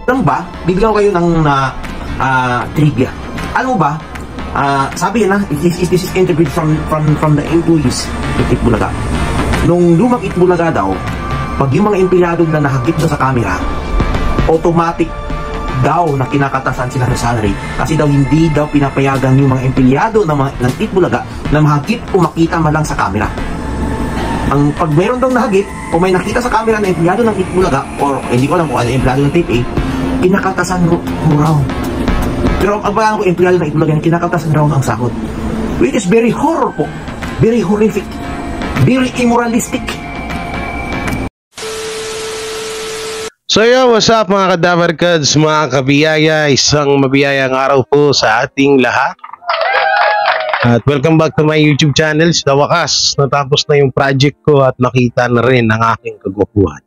Alam mo ba, bibigyan ko kayo ng trivia. Alam mo ba, sabi na, this is interviewed from the employees ng Itbulaga. Nung lumang Itbulaga daw, pag yung mga empleyado na nakagip sa camera, automatic daw na kinakatasan sila ng salary kasi daw hindi daw pinapayagan yung mga empleyado ng Itbulaga na mahagip o makita man lang sa camera. Ang pag mayroon daw nahagip o may nakita sa camera na empleyado ng Itbulaga or hindi ko alam kung ano empleyado ng Tape A, kinakatasan mo raw. Pero ang pagkakang ko empleyado ng Itbulaga, kinakatasan raw ang sahod, which is very horror po, very horrific, very immoralistic. So yo, what's up mga kadabarkads, mga kabiyaya, isang mabiyayang araw po sa ating lahat. At welcome back to my YouTube channel. Sa wakas, natapos na yung project ko at nakita na rin ang aking kagwapuhan.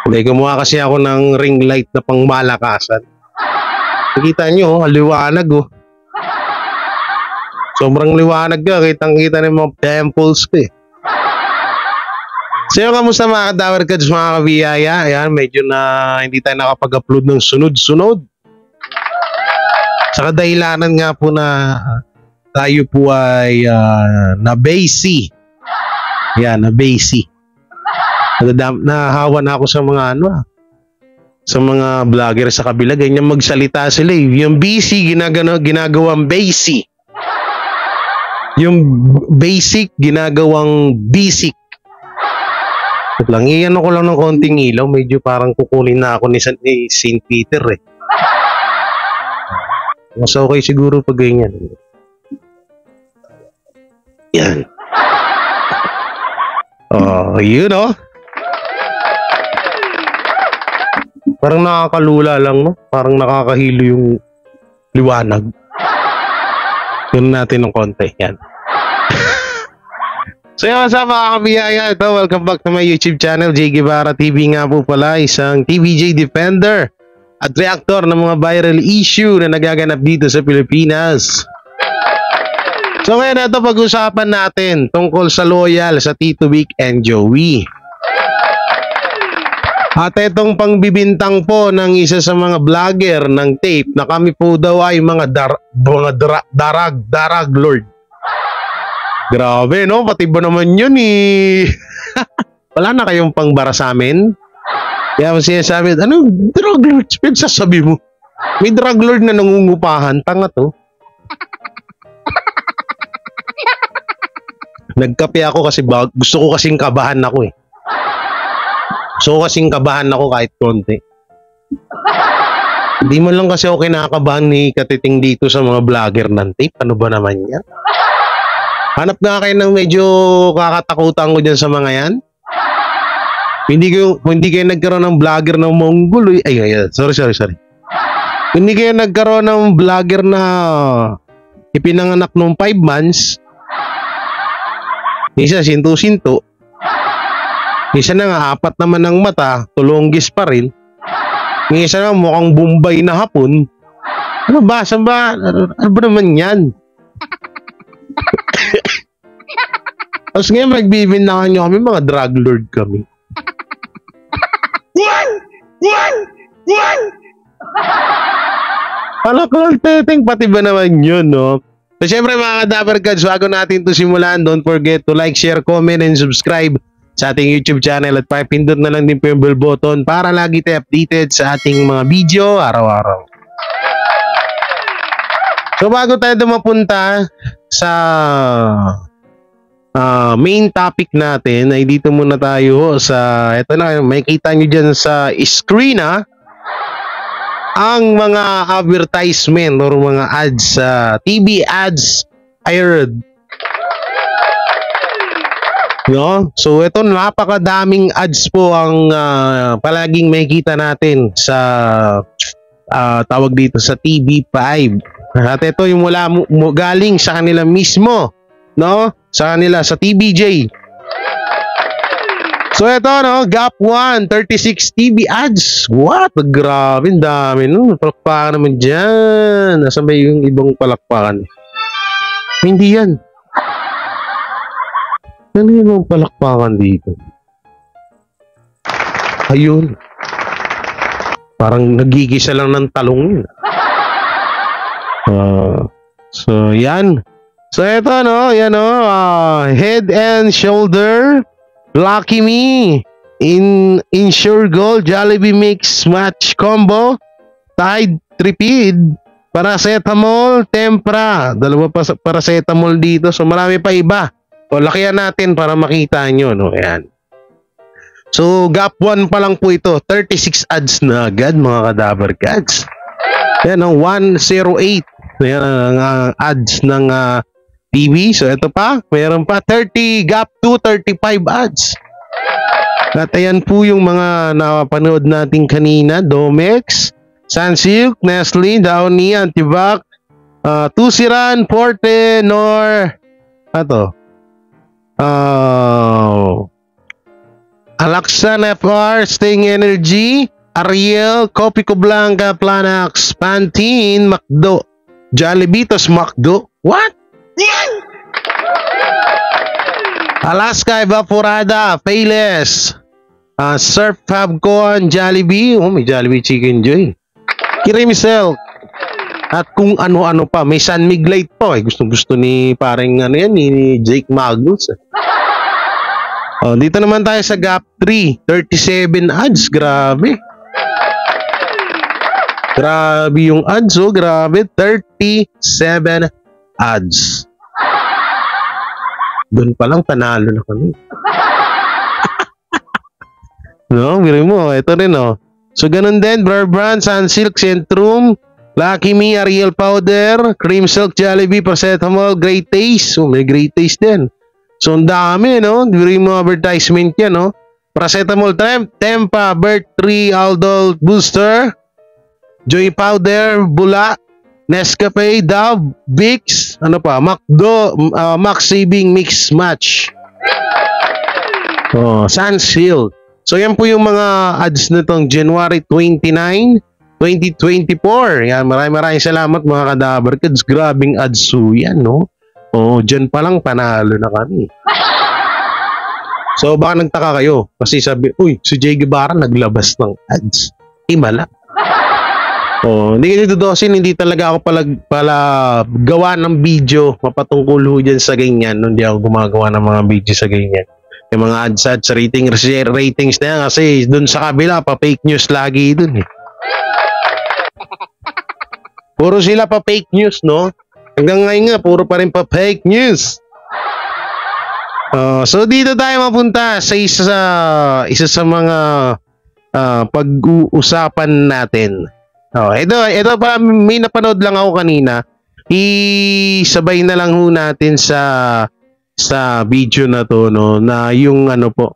Hindi, gumawa kasi ako ng ring light na pangmalakasan. Nakita nyo, liwanag oh. Sobrang liwanag ka, kitang-kita ng mga temples ko eh. So yun, kamusta mga kadabarkads, mga kabiyaya? Ayan, medyo na hindi tayo nakapag-upload ng sunod-sunod. Sa kadahilanan nga po na tayo po ay na-busy. Ayan, na-busy. Nahawa na ako sa mga sa mga vlogger sa kabila. Ganyan magsalita sila eh. Yung busy, ginagawang busy. Yung basic, ginagawang basic. Lang, iyan ko lang ng konting ilaw, medyo parang kukunin na ako ni St. Peter eh. Mas okay siguro pag ganyan. Yan. Oh, yun oh. Parang nakakalula lang, no? Parang nakakahilo yung liwanag. Yun natin ng konti, yan. So yun sa mga kabiyaya, ito, welcome back to my YouTube channel, J. Guevara TV nga po pala, isang TVJ defender at reactor ng mga viral issue na nagaganap dito sa Pilipinas. So ngayon ito, pag-usapan natin tungkol sa loyal sa Tito Vic and Joey. At itong pangbibintang po ng isa sa mga vlogger ng Tape na kami po daw ay mga darag lord. Grabe, no? Pati ba naman yun eh? Wala na kayong pangbara sa amin? Kaya sinasabi, ano, drug lord? Sasabi mo, may drug lord na nangungupahan. Tanga to. Nagkape ako kasi gusto ko kasing kabahan ako eh. Gusto ko kasing kabahan ako kahit konti. Hindi mo lang kasi ako kinakabahan ni Katiting dito sa mga vlogger ng Tape. Ano ba naman yan? Hanap nga kayo ng medyo kakatakutan ko dyan sa mga yan. Hindi kayo nagkaroon ng vlogger ng Mongol. Sorry. Hindi kayo nagkaroon ng vlogger na ipinanganak nung 5 months. Isa sinto-sinto. Isa na nga 4 naman ng mata, tulonggis pa rin. Isa na mukhang Bombay na hapon. Ano ba? Saan ba? Ano ba naman yan? Tapos ngayon magbibintangan nyo kami, mga drug lord kami. Alak-alak teteng, pati ba naman yun, no? So syempre mga kadabarkads, bago natin ito simulan, don't forget to like, share, comment, and subscribe sa ating YouTube channel at pindot na lang din po yung bell button para lagi tayo updated sa ating mga video araw-araw. So bago tayo mapunta sa main topic natin, ay dito muna tayo sa, ito na, makikita nyo dyan sa screen ang mga advertisement or mga ads, TV ads aired. No? So ito, napakadaming ads po ang palaging makikita natin sa tawag dito sa TV5. At ito yung galing sa kanila mismo, no? Sa kanila, sa TVJ. So ito, no? Gap 1, 36 TV ads. What? Grabe, dami, no? Palakpakan naman dyan. Nasaan ba yung ibang palakpakan? Hindi yan. Ano yung palakpakan dito? Ayun. Parang nagigisa lang ng talong yun. So, yan. So, ito, no? Yan, no? Head and Shoulder, Lucky Me, Insure Gold, Jollibee Mix Match Combo, Tide Tripid, Paracetamol, Tempra. Dalawa pa paracetamol dito. So, marami pa iba. O, lakihan natin para makita nyo, no? Ayan. So, gap 1 pa lang po ito. 36 ads na agad, mga Kadaver Cats. Yan, no? 108. Yan ang ads ng TV. So, ito pa. Mayroon pa 30, gap 2, 35 ads. At ayan po yung mga napanood natin kanina. Domex, Sunsilk, Nestle, Downy, Antivac, Tusiran, Forte, Nor, Alaxan FR, Sting Energy, Ariel, Copico Blanca, Planax, Pantene, Macdo, Jollibee, tos Macdo. What? Alaska, Evaporada, Payless, Surf Fabcon, Jollibee. Oh, may Jollibee Chicken Joy. Kirimsel. At kung ano-ano pa. May San Miglite po. Gusto ni parang ano yan, ni Jake Magnus. Oh, dito naman tayo sa gap 3. 37 ads. Grabe. Grabe yung ads. Oh, grabe. 37 ads. Doon pa lang panalo na kami. No, biro mo. Ito rin, oh. So, ganun din. Burbrand, Sunsilk, Centrum, Lucky Me, Ariel Powder, Cream Silk, Jollibee, Paracetamol, Great Taste. Oh, may Great Taste din. So, ang dami, no? Biro mo advertisement yan, no? Paracetamol, Tempa, Bert 3, Aldol, Booster, Joy Powder, Bula, Nescafe, Dove, Vicks, ano pa, Macdo, Max Saving Mix Match. Oh, Sunsilk. So, yan po yung mga ads nitong January 29, 2024. Yan, maraming salamat mga Kadaver Kids. Grabing ads so yan, no? Oh, dyan pa lang panalo na kami. So, baka nagtaka kayo. Kasi sabi, uy, si Jay Guevara naglabas ng ads. Mala. Oh, hindi kayo dudosin, hindi talaga ako pala gawa ng video mapatungkol ho dyan sa ganyan. Hindi ako gumagawa ng mga video sa ganyan. Yung mga ads ratings na yan kasi dun sa kabila pa fake news lagi dun eh. Puro sila pa fake news, no? Hanggang ngayon nga puro pa rin pa fake news. So dito tayo mapunta sa isa sa mga pag-uusapan natin. Ito pa, may napanood lang ako kanina. Isabay na lang ho natin sa video na to, no, na yung ano po,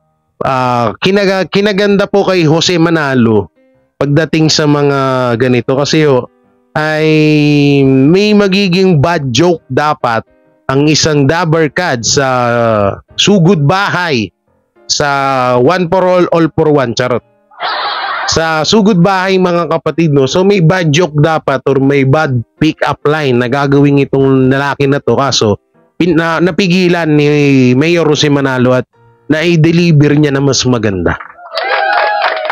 kinaganda po kay Jose Manalo pagdating sa mga ganito kasi ay may magiging bad joke dapat ang isang Dabber Cad sa sugod bahay sa one for all for one, charot. Sa sugod bahay mga kapatid, no, so may bad joke dapat or may bad pick up line na gagawin itong lalaki na to, kaso napigilan ni Mayor Jose Manalo at na-deliver niya na mas maganda.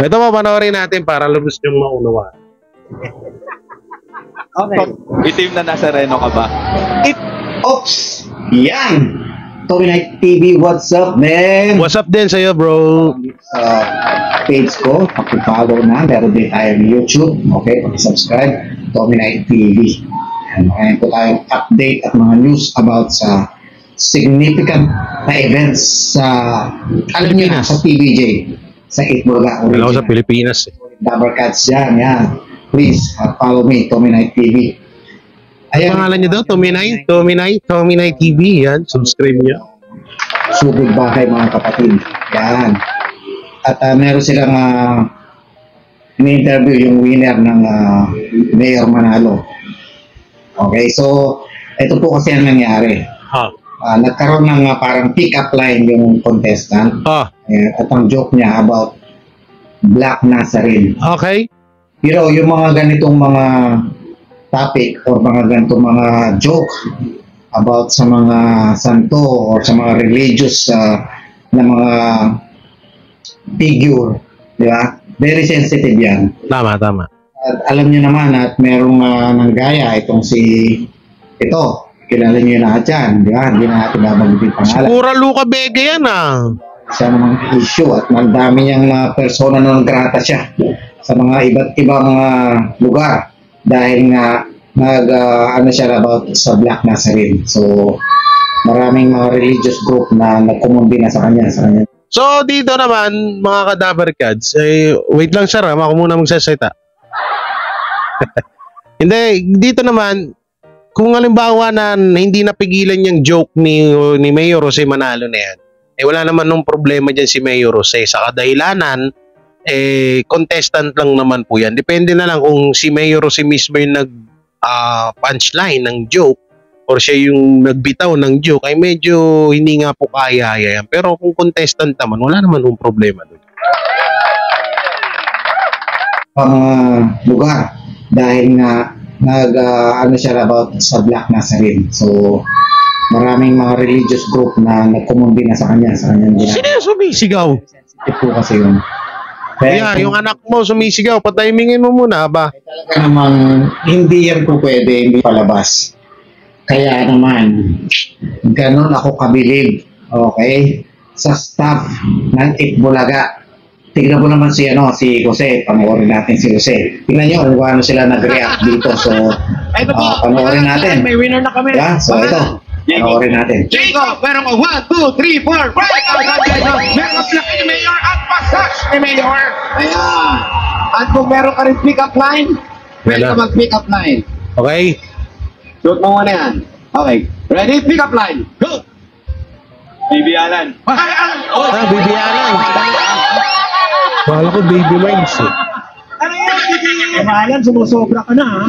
Ito pa, panoorin natin para lubos yung maunawa. Okay. Itim na nasa Reno ka ba? Oops! Yan! Tommy Knight TV, what's up, man? What's up din sa'yo, bro? Page ko, pakipollow na. Meron din tayong YouTube. Okay, pakisubscribe. Tommy Knight TV. Ayan po tayong update at mga news about sa significant na events sa, alam niyo na, sa TVJ. Sa 8 Bulaga Original. Alam ko sa Pilipinas. Dabber Cats dyan, yan. Please, follow me, Tommy Knight TV. Ayan, pangalan niyo daw, Tommy Knight TV, yan, subscribe niyo. Sugod bahay mga kapatid, yan. At meron silang in-interview yung winner ng Mayor Manalo. Okay, so ito po kasi ang nangyari. Nagkaroon ng parang pick-up line yung contestant. At ang joke niya about Black Nazarene. Okay. Pero yung mga ganitong mga topic or mga ganitong mga joke about sa mga santo or sa mga religious na mga figure Di ba? Very sensitive yan. Tama, tama. At alam niyo naman at merong nanggaya itong ito. Kilala niyo na dyan. Di ba? Hindi na natin babanggitin pangalan. Pura Luca Vega yan ah. Sa mga issue at magdami niyang persona non grata siya sa mga iba't ibang lugar dahil nga ano siya about sa Black Nazarene. So maraming mga religious group na nagkumundi na sa kanya. So dito naman mga Kadaver Cats, wait lang sir, ako muna magsasalita. Hindi, dito naman kung halimbawa na hindi napigilan yung joke ni Mayor Jose Manalo na yan, wala naman nung problema dyan si Mayor Jose. Sa kadahilanan, contestant lang naman po yan. Depende na lang kung si Mayor Jose mismo yung punchline ng joke or siya yung nagbitaw ng joke, ay medyo hindi nga po kaya yan. Pero kung contestant naman, wala naman nung problema doon. Lugar dahil nga ano siya about sa Black Nazarene. So maraming mga religious group na nagkumundi na sa kanya. Sino yung sumisigaw? Sensitive po kasi yun. Kaya yung anak mo sumisigaw, patimingin mo muna ba? Talaga namang hindi yan po pwede, hindi palabas. Kaya naman, ganun ako kabilib, okay, sa staff ng Itbulaga. Tingnan mo naman si Jose, panoorin natin si Jose. Tingnan nyo kung ano sila nag-react dito. So, panoorin natin. May winner na kami. Yeah, so ito, panoorin natin. Jacob, meron ko 1, 2, 3, 4, 5,000 pesos. Meron ka ni Mayor at pasas ni Mayor. Ayan. At kung meron ka rin pick-up line, pwede ka mag-pick up line. Okay? Shoot mo muna yan. Okay. Ready? Pick up line. Go! Baby Alan. Baby Alan. Wala ko Baby Lines eh. Ano yan, Baby? Alan, sumusobra ka na, ha?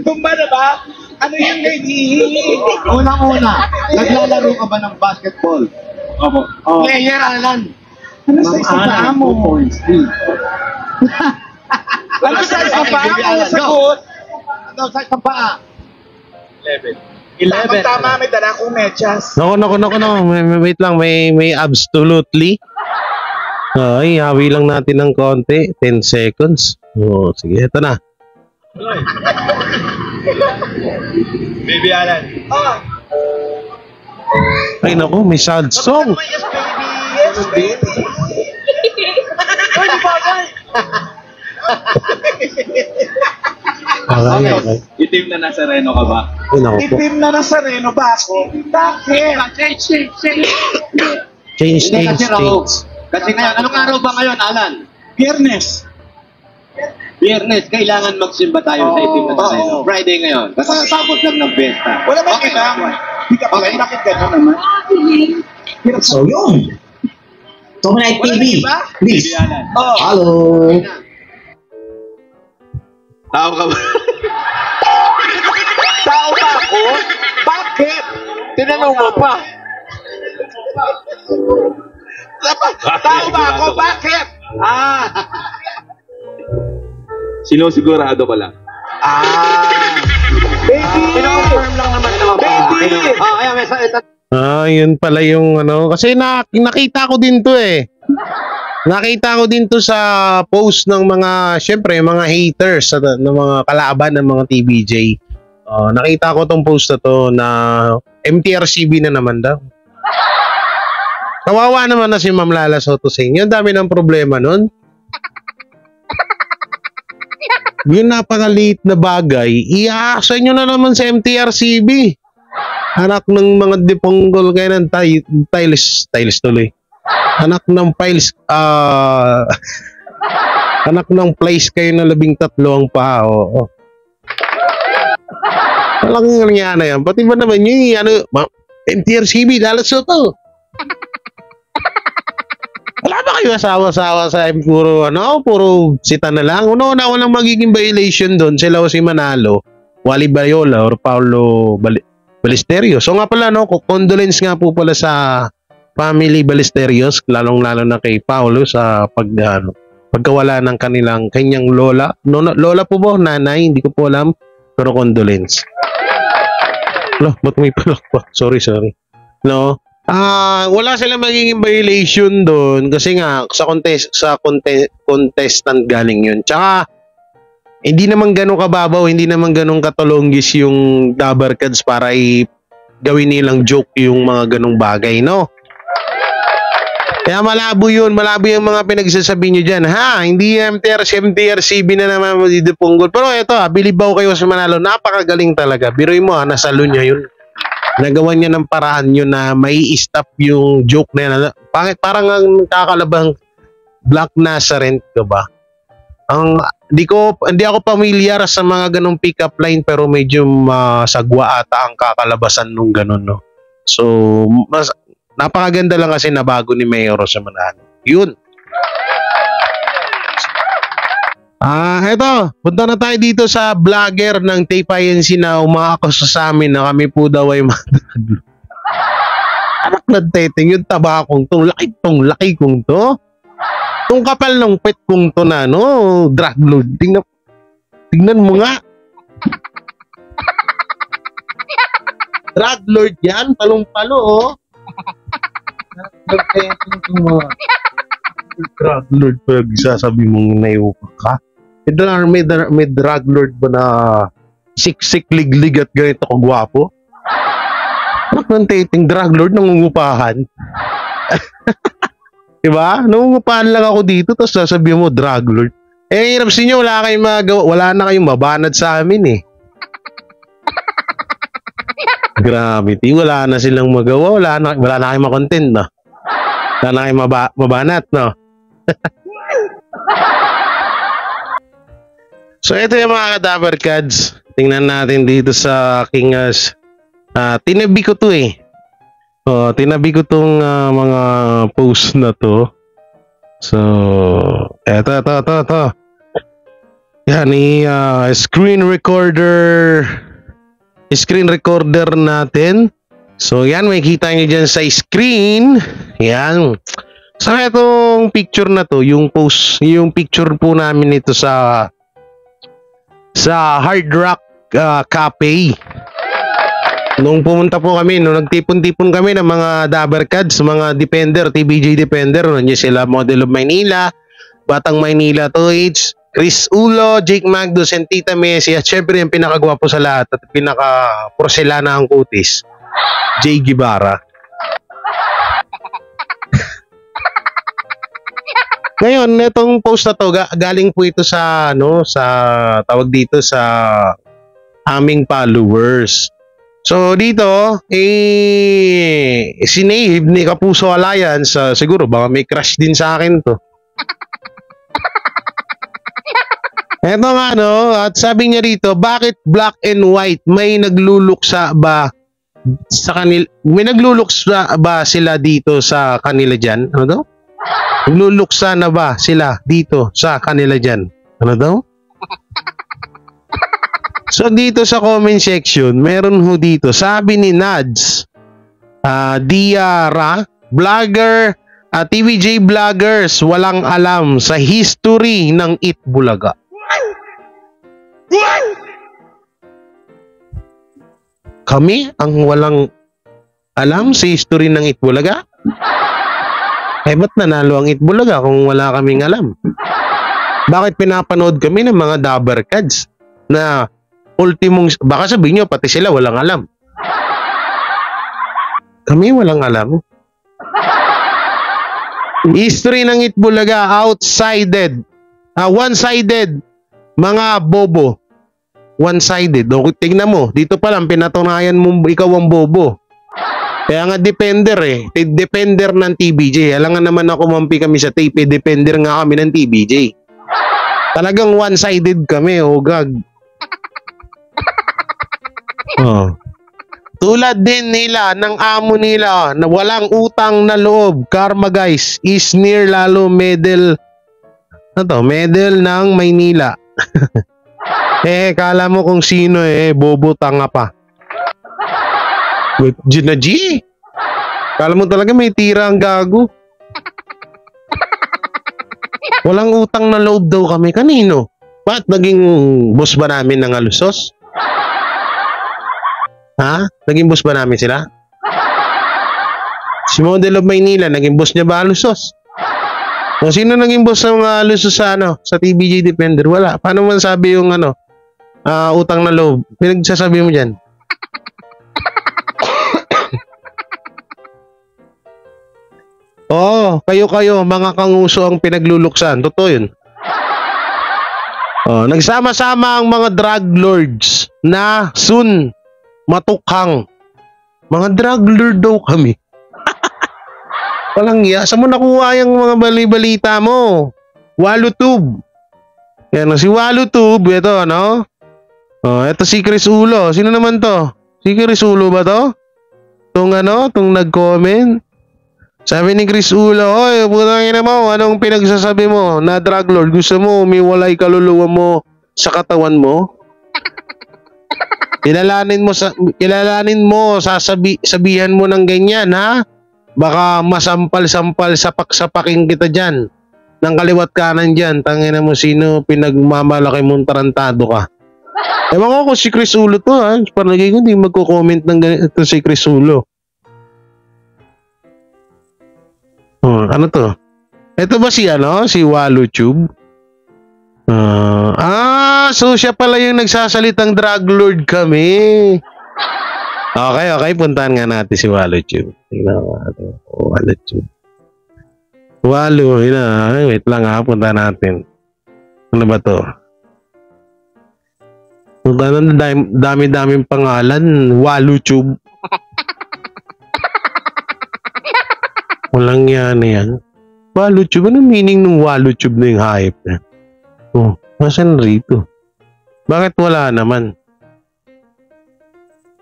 Tumba na ba? Ano yung lady? Unang-una, naglalaro ka ba ng basketball? Opo. Oh. Player, Alan. Ano sa isa pa mo? Ano sa isa pa mo? Sagot. Ano sa isa pa? 11. Tama, may dala kong medyas. No. Wait lang, may absolutely. Ay, hawi lang natin ng konti. 10 seconds. Oh, sige, ito na. Baby Alan. Ay, naku, may sad song. Yes, baby. Okay. Itim na Nazareno ka ba? Ay, naku po. Itim na Nazareno ba ako? Bakit? Change. Kasi ngayon, anong araw ba ngayon, Alan? Biyernes. Biyernes, kailangan magsimba tayo sa itim na Nazareno. Oo. Friday ngayon, tapos lang ng besta. Wala ba kailangan? Hindi ka pala, bakit gano'n naman? So yun. Tominite TV. Please. Baby Alan. Oh. Hello. Tao ka ba? Tao ba ako? Bakit? Tinanong mo pa. Tao ba ako? Bakit? Sinusigurado ko lang. Baby! Pino-confirm lang naman naman. Baby! Ayan, may sa Yun pala yung ano. Kasi nakita ko din to eh. Nakita ko din to sa post ng mga, syempre, mga haters, ng mga kalaban ng mga TVJ. Nakita ko tong post na to na MTRCB na naman daw. Kawawa naman na si Ma'am Lala Soto sa inyo. Ang dami ng problema nun. Yung napakaliit na bagay, iaasa nyo na naman sa MTRCB. Anak ng mga diponggol kayo ng tiles tuloy. Anak ng files, anak ng place kayo na 13 ang paa. Walang nangyari na yan. Pati ba naman yung MTRCB, Lala Soto? Wala ba kayo asawa-sawa sa puro sita na lang? Una walang magiging violation doon. Sila si Manalo, Wally Bayola, or Paulo Ballesteros. So nga pala, condolence nga po pala sa family Ballesteros, lalong-lalo na kay Paulo sa pagkawala ng kanyang lola. Lola po ba? Nanay? Hindi ko po alam. Pero condolence. Ba't may palak pa? Sorry. No? Wala silang magiging violation doon kasi nga sa contestant galing yun. Tsaka hindi naman ganun kababaw, hindi naman ganun katulonggis yung Dabarkads para gawin nilang joke yung mga ganung bagay, no? Kaya malabo yun, malabo yung mga pinagsasabi nyo dyan. Ha, hindi MTRCB na naman madidipunggol. Pero eto bilibaw kayo sa Manalo, napakagaling talaga. Biruin mo nasalo niya yun. Nagawa niya ng paraan yun na may stop yung joke na yan. Parang ang kakalabang Black Nazareth ka ba? Hindi ako pamilyar sa mga ganong pick-up line pero medyo sagwa ata ang kakalabasan nung ganon, no? So, napakaganda lang kasi na bago ni Mayor sa Manalo. Yun. Eto, punta na tayo dito sa vlogger ng Tape INC na umaakusa sa amin na kami po daw ay madraglord. Anak na teteng, yung tabakong to, laki kong to. Itong kapal ng pet kong to na, no, drug lord. Tingnan mo nga. Drug lord yan, palong-palo, oh. Drug lord, pag sasabi mong naiupa ka. May drug lord ba na siksik, liglig at ganito kagwapo? Anak ng teteng, drug lord, nangungupahan. Diba? Nangungupahan lang ako dito, tapos sasabihin mo, drug lord. Hirap sa inyo, wala kayong magawa, wala na kayong mabanad sa amin, eh. Gravity, wala na silang magawa, wala na kayong makontent, no? Wala na kayong mabanat, no? So, ito yung mga Dabarkads. Tingnan natin dito sa aking tinabi ko to, eh. Tinabi ko tong mga post na to. So, eto. Yan, screen recorder natin. So, yan, may kita nyo dyan sa screen. Yan. So, etong picture na to, yung picture po namin ito sa Hard Rock Cafe. Nung pumunta po kami, nung nagtipon-tipon kami ng mga Dabarkads, mga Defender, TBJ Defender, nandiyan sila Model of Maynila, Batang Maynila 2H, Chris Ulo, Jake Magdos, and Tita Messi, at syempre yung pinakagwapo sa lahat at pinaka-porselana ang kutis, Jay Guevara. Ngayon, itong post na to, galing po ito sa tawag dito sa aming followers. So dito, si Nave ni Kapuso Alliance, siguro baka may crush din sa akin to. Eto nga, no, at sabi niya dito, bakit black and white? May nagluluksa ba sa kanila? May nagluluksa ba sila dito sa kanila dyan? Ano daw? Nagluluksa na ba sila dito sa kanila dyan? Ano daw? So dito sa comment section, meron ho dito, sabi ni Nads, Diara, vlogger, TVJ vloggers, walang alam sa history ng Itbulaga. Kami ang walang alam sa history ng Itbulaga? Ba't nanalo ang Itbulaga kung wala kaming alam? Bakit pinapanood kami ng mga Dabarkads na baka sabihin nyo, pati sila walang alam. Kami walang alam. History ng Itbulaga, one-sided. Mga bobo. One-sided. Tignan mo, dito pa lang pinatunayan mo ikaw ang bobo. Kaya nga Defender, Defender ng TBJ. Alam nga naman ako mampi kami sa tape, Defender nga kami ng TBJ. Talagang one-sided kami, gag. Tulad din nila ng amo nila na walang utang na loob. Karma guys is near lalo medal ng Maynila. Kala mo kung sino bobo tanga pa. G. Kala mo talaga may tira ang gago. Walang utang na loob daw kami. Kanino? Ba't naging boss ba namin ng Alusos? Ha? Naging boss ba namin sila? Si Model of Maynila, naging boss niya ba Alusos? O sino naging boss ng Alusos sa sa TBJ Defender? Wala. Paano man sabi yung utang na loob? Pinagsasabi mo dyan? Oo, kayo, mga kanguso ang pinagluluksan. Totoo yun. Nagsama-sama ang mga drug lords na soon matukhang. Mga drug lord daw kami. Walang iya. Saan mo nakuha yung mga bali-balita mo? Walutube. Yan, si Walutube. Ito, ano? Ito si Chris Ulo. Sino naman to? Si Chris Ulo ba to? Itong nag-comment. Sabi ni Chris Ulo, oy, putangin na mo, anong pinagsasabi mo? Na drug lord, gusto mo umiwalay kaluluwa mo sa katawan mo? Kilalanin mo, sabihan mo ng ganyan, ha? Baka masampal-sampal, sapak-sapakin kita dyan. Nang kaliwat kanan dyan, tangina mo sino pinagmamalaki mong tarantado ka. Ewan ko kung si Chris Ulo to, ha? Parang hindi magko-comment ng ganito si Chris Ulo. Ano to? Ito ba si WalutTube? So siya pala yung nagsasalitang drug lord kami. Okay, puntahan nga natin si WalutTube. Tingnan natin. WalutTube. Wait lang ha, puntahan natin. Ano ba to? Dami-daming pangalan. WalutTube. Walang yan. WalutTube? Anong meaning ng WalutTube na yung hype na? Nasaan rito? Bakit wala naman?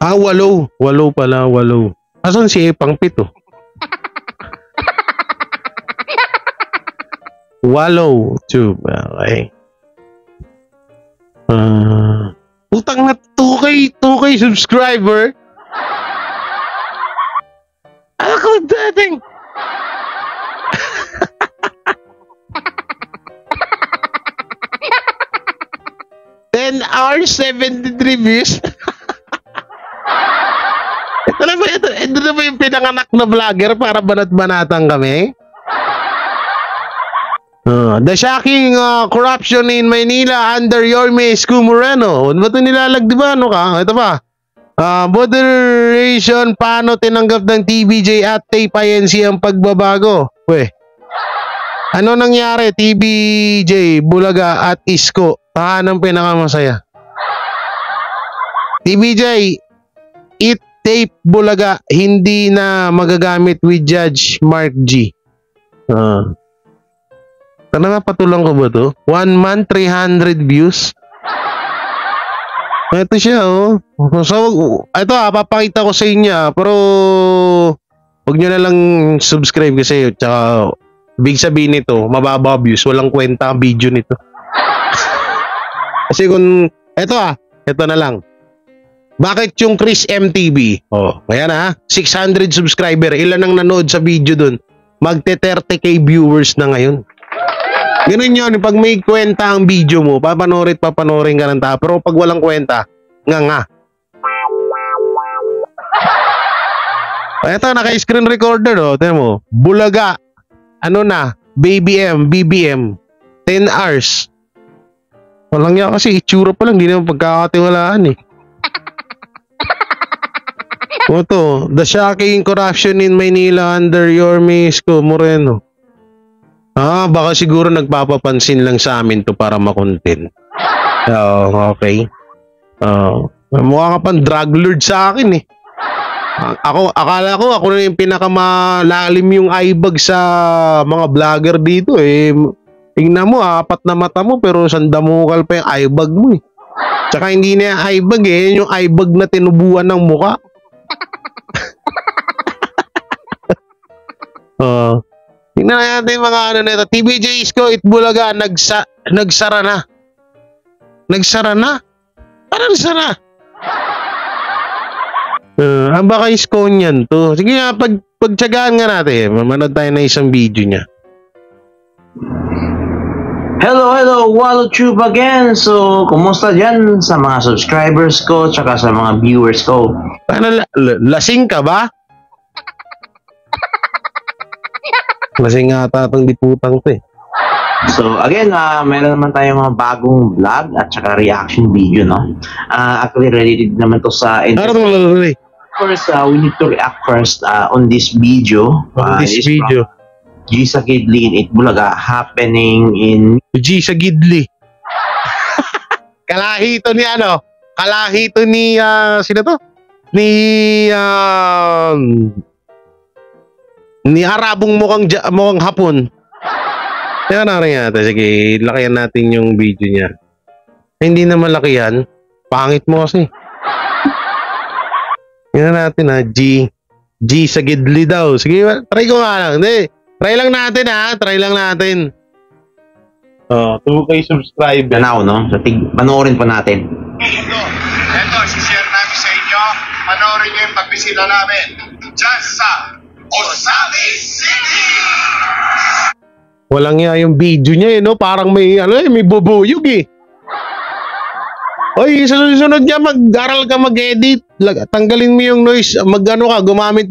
Walo. Walo pala, walo. Asan si Epang Pito? WalutTube. Okay. Utang na 2K subscriber? Ako dating. 10 hours, 73 views. Ito na ba yung pinanganak na vlogger para banat-banatang kami? The shocking corruption in Maynila under Yorme Isko Moreno. Ano ba ito nilalagdi ba? Ano ka? Ito pa. Moderation, paano tinanggap ng TBJ at Tape INC ang pagbabago? Ano nangyari? TBJ, Bulaga at Isko. Ang pinakamasaya. TBJ, It Tape Bulaga, hindi na magagamit with Judge Mark G. Talaga patulang ko ba to? 1 month, 300 views. Ito siya, So, ito papakita ko sa inyo, pero huwag nyo na lang subscribe kasi, tsaka, big sabihin nito, mababa views, walang kwenta ang video nito. Kasi kung, ito na lang. Bakit yung Chris MTV? Ayan 600 subscriber, ilan ang nanood sa video dun? Magte 30k viewers na ngayon. Ganun yun, pag may kwenta ang video mo, papanorin ka ng tao. Pero pag walang kwenta, nga. Ito, naka-screen recorder, tignan mo. Bulaga, BBM, 10 hours. Walang yan kasi, itsura pa lang, hindi naman pagkakatiwalaan Ito, the shocking corruption in Maynila under Yorme Isko Moreno. Baka siguro nagpapapansin lang sa amin to para makontent. Okay. Mukha ka pang drug lord sa akin Akala ko ako na yung pinakamalalim yung eyebag sa mga vlogger dito Tingnan mo, 4 na mata mo pero sandamukal pa yung eyebag mo Tsaka hindi na yung eyebag yung eyebag na tinubuan ng muka. Tingnan natin yung mga nito. TBJ Isko, Itbulaga, nagsara na. Nagsara na? Parang sara. Ang baka Isko niyan to. Sige nga, pagtsagaan nga natin. Mamanood tayo na isang video niya. Hello, WalutTube again. So, kumusta dyan sa mga subscribers ko tsaka sa mga viewers ko? Lasing ka ba? Lasing ata itong diputang to eh. So again, meron naman tayong mga bagong vlog at saka reaction video, no? Actually, ready naman to sa Ano itong lalali? first, we need to react first on this video. This It's video. from G sa Kidley in Itbulaga, happening in G sa Gidli. Kalahi ito ni ano? Kalahi ito ni, sino to? Ni Arabong mukhang Hapon. Kaya narin natin. Sige, lakihan natin yung video niya. Hindi na malakihan. Pangit mo kasi. Yan natin ha. G sa Gidli daw. Sige, try ko nga lang. Hindi. Try lang natin ha. Try lang natin. 2K subscriber. Ganaw, no? So, panoorin pa natin. Ito, share namin sa inyo. Panoorin nyo yung pagbisita namin dyan sa Osabi City! Walang nga yung video niya no? Parang may, may bubuyog eh. Oy, sunod niya, mag-aral ka mag-edit. Tanggalin mo yung noise. Gumamit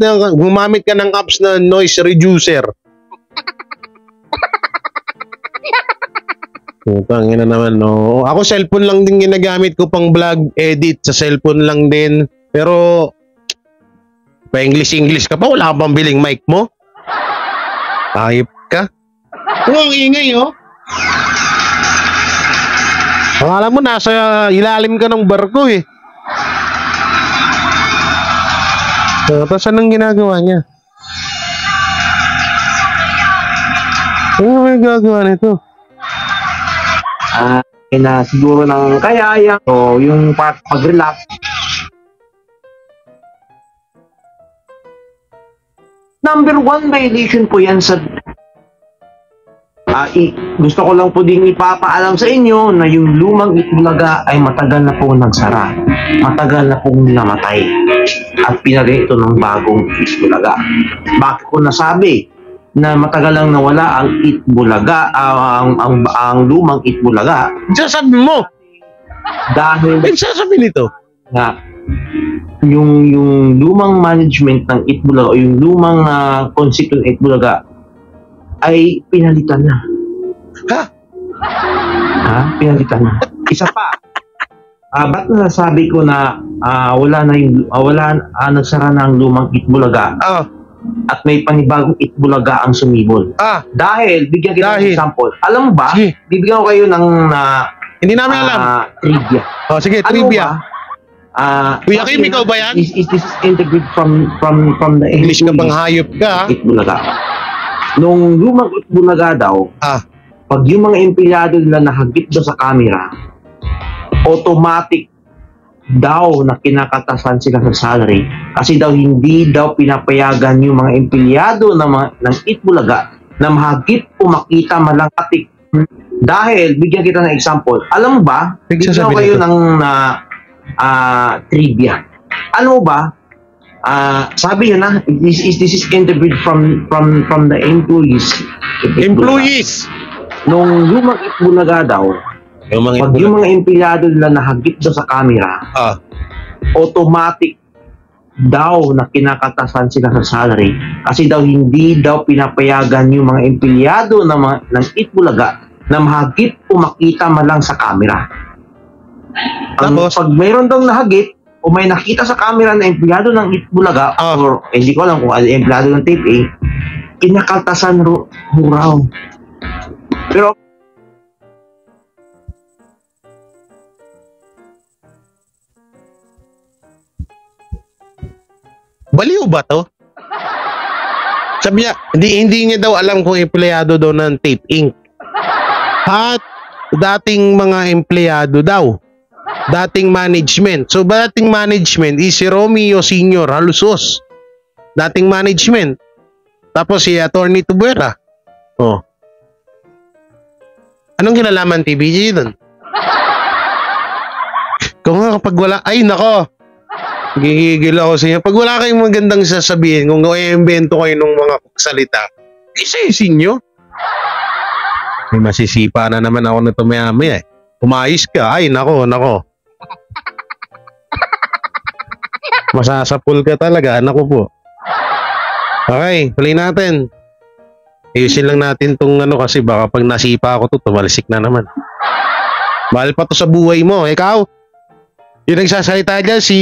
ka ng apps na noise reducer. Putang ina naman, no. Ako cellphone lang din ginagamit ko pang vlog edit, sa cellphone lang din. Pero pa English ka pa, wala ka pang biling mic mo. Ayop ka. Ang ingay, oh. Alam mo, nasa ilalim ka ng barko, eh. Tapos anong ginagawa niya? Ano may gagawa nito? Na siguro ng kaya so yung pag-relax. Number 1 violation po yan sa gusto ko lang po din ipapaalam sa inyo na yung lumang Itbulaga ay matagal na pong nagsara. Matagal na pong namatay. At pinari ito ng bagong Itbulaga. Bakit ko nasabi na matagal lang nawala ang Itbulaga, ang lumang Itbulaga? Sasabi mo! Dahil sasabi nito na yung lumang management ng Itbulaga o yung lumang concept ng Itbulaga ay pinalitan na. Pinalitan na. Isa pa. Ba't nasabi ko na nagsara na ang lumang Itbulaga at may panibagong Itbulaga ang sumibol? Dahil, bigyan kita ng example. Alam mo ba, bibigyan ko kayo ng hindi namin alam. Trivia. Sige, trivia. Kuya Kim, ikaw ba yan? Is this integrated from the English ka bang hayop ka? Itbulaga. Nung lumang Itbulaga daw, pag yung mga empleyado nila nahagip doon sa camera, automatic daw na kinakatasan sila sa salary kasi daw hindi daw pinapayagan yung mga empleyado ng Itbulaga na mahagip o makita malakatik. Dahil, bigyan kita ng example. Alam mo ba, bigyan ko kayo ng trivia. Alam mo ba, sabi yun na, this is interviewed from the employees. Employees! Nung lumang Itbulaga daw, pag yung mga empleyado nila nahagip doon sa camera, automatic daw na kinakatasan sila sa salary kasi daw hindi daw pinapayagan yung mga empleyado ng Itbulaga na mahagip o makita malang sa camera. Pag mayroon daw nahagip o may nakita sa camera na empleyado ng Itbulaga or hindi ko alam kung empleyado ng Tape A, kinakaltasan raw. Pero baliw ba to? Sabi niya, hindi niya daw alam kung empleyado daw ng Tape Inc. At dating mga empleyado daw. Dating management. So, dating management is si Romeo Senior Halusos. Dating management. Tapos si Attorney Tubuera. Anong kinalaman TBG doon? Kung nga kapag wala, ay nako. Gigigil ako sa inyo. Pag wala kayong magandang sasabihin, kung i-invento kayo ng mga salita, isa-isin nyo. May masisipa na naman ako nito maya-maya eh. Umayos ka, ay nako. Masasapul ka talaga, anak ko po. Okay, play natin. Ayusin lang natin tong ano kasi baka pag nasipa ako to, tumalsik na naman. Mahal pa to sa buhay mo. Ikaw, yung nagsasalita dyan, si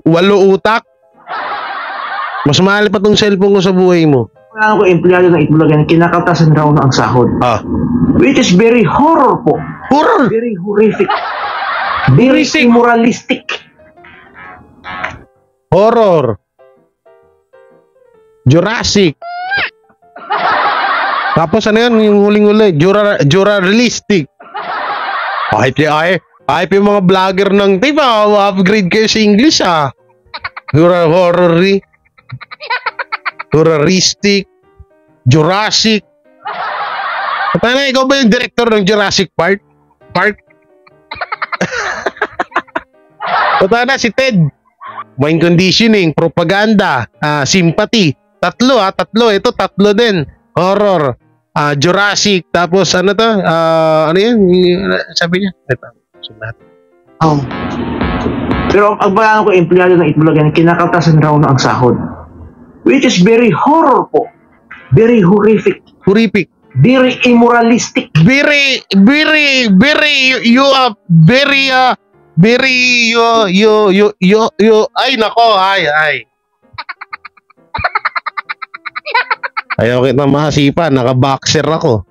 Walo Utak. Mas mahal pa tong cellphone ko sa buhay mo. Wala ko empleyado ng Itbulaga na kinakaltasan raw na ang sahod. Which is very horror po. Horror! Very horrific. Very Horrific. immoralistic. Horror. Jurassic. Tapos ano yun, yung huling-huli, Juralistic. Hype yung mga vlogger ng tape, upgrade kayo sa English, Horroristic. Jurassic. Paano, ikaw ba yung director ng Jurassic Park? Paano, si Ted. Mind conditioning, propaganda, sympathy. Tatlo. Ito, tatlo din. Horror, Jurassic, tapos ano to? Ano yan? Sabi niya. Ito. Pero ang bayan ko empleyado ng Itbulaga na kinakaltasan raw na ang sahod. Which is very horror po. Very horrific. Horrific. Very immoralistic. Very, ay nako, ay. Ayaw kita mahasipa, naka-boxer ako.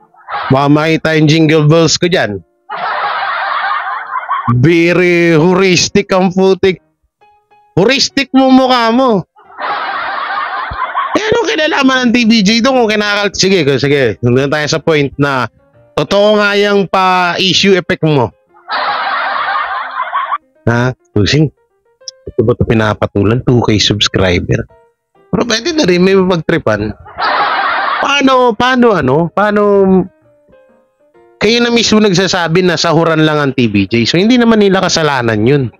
Baka makita yung jingle bells ko dyan. Very huristic ang putik. Huristic mo mukha mo. Ano kinalaman ng TVJ doon kung kinakal... Sige. Nandun tayo sa point na totoo nga yung pa-issue effect mo. Tusing. Ito ba ito pinapatulan? 2K subscriber. Pero pwede na rin may magtripan. Paano kayo na mismo nagsasabi na sahuran lang ang TVJ. So hindi naman nila kasalanan yun.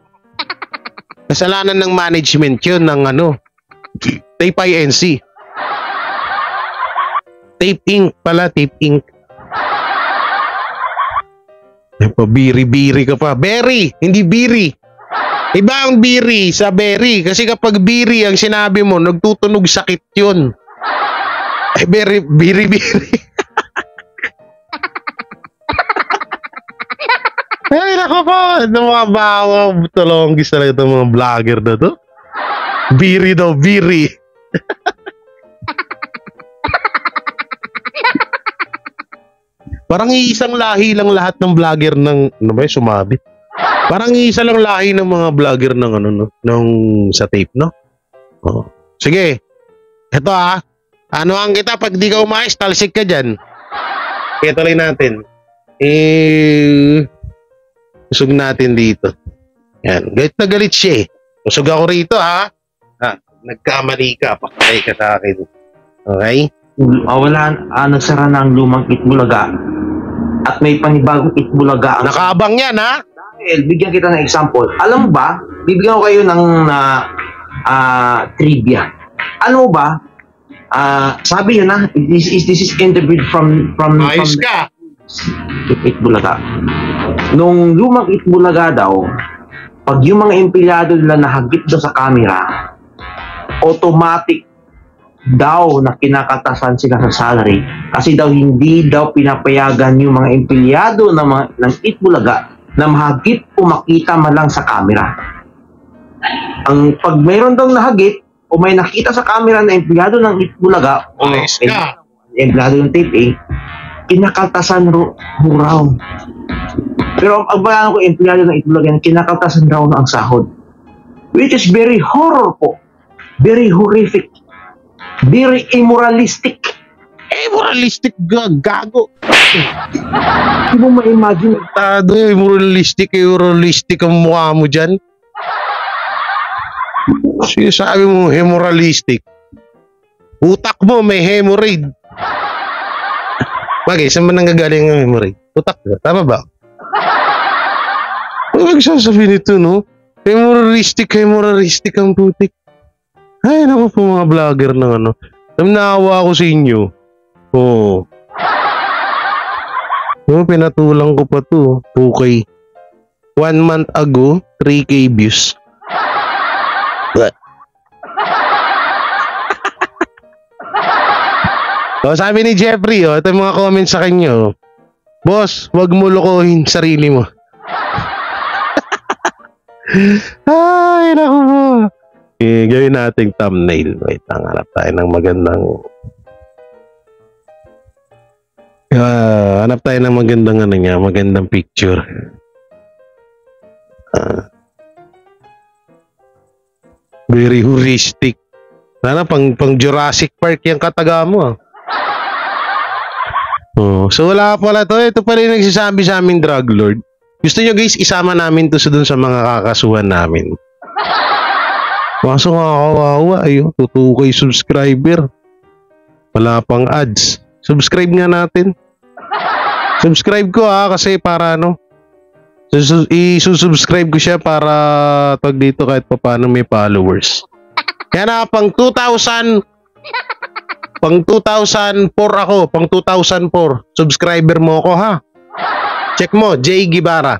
Kasalanan ng management yun ng Tape INC. Tape Inc. pala, Tape Inc. Biri-biri ka pa. Berry, hindi biri. Iba ang biri sa berry. Kasi kapag biri ang sinabi mo, nagtutunog sakit yun. Biri-biri. Ay, nako po. Itong mga bawang tulonggis talaga itong mga vlogger na to. Biri daw, biri. Parang iisang lahi lang lahat ng vlogger ng, sumabit. Parang iisa lang lahi ng mga vlogger ng ng sa tape, no? Oh. Sige. Ito ano ang kita pag di ka umayos, talsik ka dyan. Kaya tuloy natin. Usog natin dito. Yan. Galit na galit siya eh. Usog ako rito nagkamali ka. Pakatay ka sa akin. Okay? Nagsara na ang lumang Itbulaga. At may panibagong Itbulaga. Nakaabang yan Dahil, bigyan kita ng example. Alam mo ba, bibigyan ko kayo ng trivia. Alam mo ba, sabi yun this is interviewed from Ayos ka. Itbulaga. Nung lumang Itbulaga daw, pag yung mga empleyado nila nahagip daw sa camera, automatic daw na kinakatasan sila sa salary kasi daw hindi daw pinapayagan yung mga empleyado ng Itbulaga na mahagip o makita man lang sa camera. Ang pag mayroon daw nahagip o may nakita sa camera na empleyado ng Itbulaga o empleyado ng Tape Inc, kinakaltasan raw. Pero ang bayan ko empleyado ng Itbulaga na kinakaltasan raw na ang sahod. Which is very horror po. Very horrific. Very immoralistic. Moralistic gago. Hindi mo ma-imagine. Moralistic ang mukha mo dyan. Sabi mo, hemorrhalistic. Utak mo may hemorrhoid. Bagay, saan man nanggagaling ang hemorrhoid? Utak mo, tama ba? Huwag sasabihin ito, no? Hemorrhoistic ang putik. Ay, naku po mga vlogger ng naawa ako sa inyo. Oo. Pinatulang ko pa to. 2K. 1 month ago, 3K views. What? O, sabi ni Jeffrey, ito yung mga comments sa kanya. Boss, wag mo lokohin sarili mo. Ay, naku po. Gawin nating thumbnail. Wait, hanap tayo ng magandang... hanap tayo ng magandang picture. Very heuristic. Sana pang Jurassic Park yung kataga mo. So wala pala to. Ito pa rin nagsasabi sa aming drug lord. Gusto nyo guys, isama namin to dun sa mga kakasuhan namin. Kaso nga kawawa. Ayun, 2K subscriber. Wala pang ads. Subscribe nga natin. Subscribe ko kasi para i-subscribe ko siya para pag dito kahit pa paano may followers. Kaya na pang 2004 ako, pang 2004 subscriber mo ako ha. Check mo, Jay Guevara.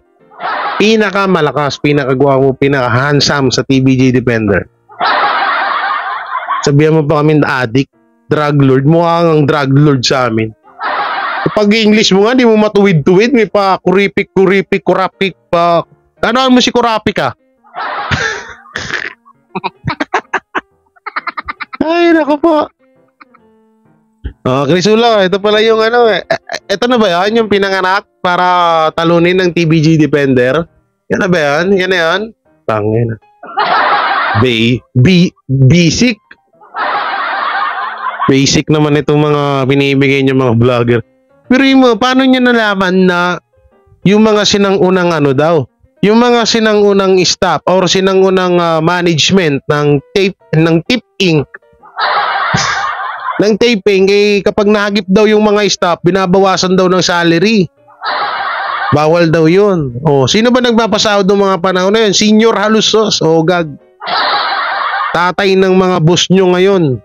Pinakamalakas, pinakagwapo, pinaka-handsome sa TVJ Defender. Sabihan mo pa kami na addict, drug lord, mukha kang drug lord sa amin. Pag English mo nga, di mo matuwid-tuwid. May pa kuripik pa. Ano mo si kurapik ka? Ay, naku po. Crisula, ito pala yung ito na ba yan? Yung pinanganak para talunin ng TVG Defender? Yan na ba yan? Yan na yan? Tangin na. Basic. Basic naman itong mga binibigay niyo mga vlogger. Pero paano niya nalaman na yung mga sinangunang yung mga sinangunang staff or sinangunang management ng Tip Inc. ng taping, kapag nahagip daw yung mga staff, binabawasan daw ng salary. Bawal daw yun. Sino ba nagpapasahod ng mga panahon na yun? Senior halusos. Gag. Tatay ng mga boss nyo ngayon.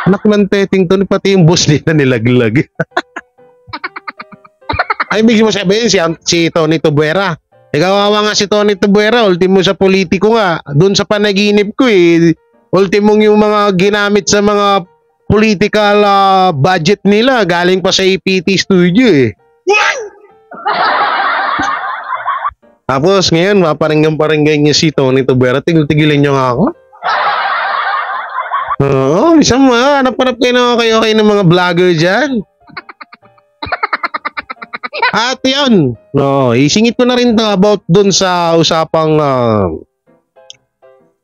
Anak ng teting to, pati yung boss nila nilaglag. Ay, ibig mo sabihin si Tony Tubuera. Kawawa nga si Tony Tubuera, ultimo sa politiko nga. Doon sa panaginip ko ultimong yung mga ginamit sa mga political budget nila, galing pa sa APT studio Tapos ngayon, maparinggan niya si Tony Tubuera. Tigil-tigilan niyo nga ako. Isang hanap-hanap kayo na okay ng mga vlogger dyan. At yun, isingit ko na rin to about dun sa usapang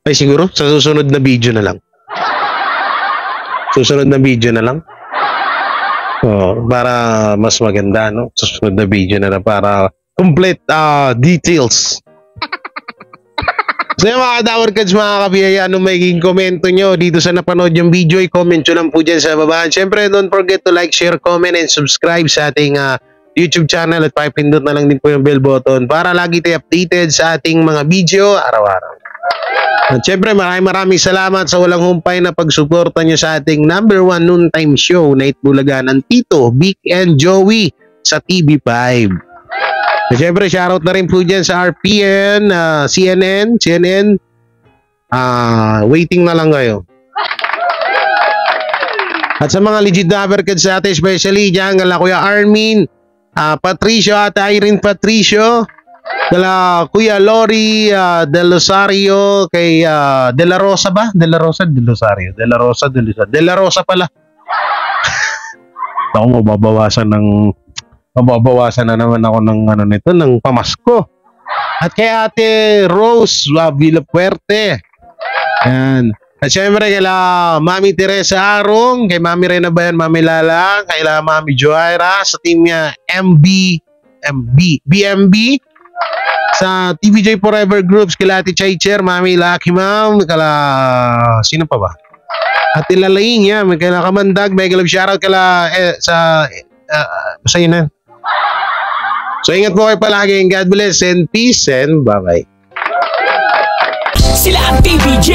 siguro sa susunod na video na lang. Para mas maganda, susunod na video na lang para complete details. So yung mga Kadawar Kads, mga kabiyaya, anong magiging komento nyo dito sa napanood yung video, i-comment nyo lang po dyan sa baba. Siyempre, don't forget to like, share, comment, and subscribe sa ating YouTube channel at pindot na lang din po yung bell button para lagi tayo updated sa ating mga video araw-araw. At siyempre, maraming salamat sa walang humpay na pagsuporta nyo sa ating #1 noontime show, Night Bulaga ng Tito, Vic, and Joey sa TV5. At syempre, shoutout na rin po dyan sa RPN, CNN, waiting na lang kayo. At sa mga legit Daver Kids natin, especially dyan, kala Kuya Armin, Patricio at Irene Patricio, kala Kuya Lori, Del Rosario, kay De La Rosa ba? De La Rosa pala. Ako mababawasan na naman ako ng pamasko. At kay Ate Rose Villapuerte. Yan. At syempre kay Mami Teresa Arong, kay Mami Rena Bayan, Mami Lala, kay Mami Joyra, sa team niya BMB, sa TVJ Forever Groups, kay Ate Chaycher, Mami Lucky Ma'am, sino pa ba? At ilalaing niya, may kay Kamandag, may galab shoutout sa yun na. So ingat po kayo palagi, and God bless and peace and bye-bye. Sila ang TVJ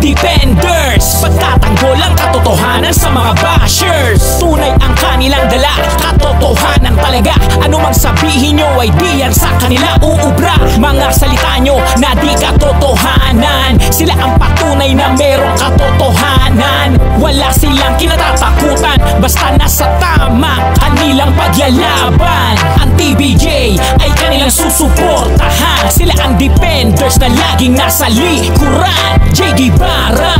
Defenders, pagtatanggol ang katotohanan sa mga bashers. Tunay ang kanilang dala, katotohanan talaga. Ano mang sabihin nyo ay di yan sa kanila uubra. Mga salita nyo na di katotohanan, sila ang patunay na merong katotohanan. Wala silang matatakutan, basta nasa tama kanilang paglalaban. Ang TVJ ay kanilang susuportahan, sila ang defenders na laging nasa likuran. JD Barra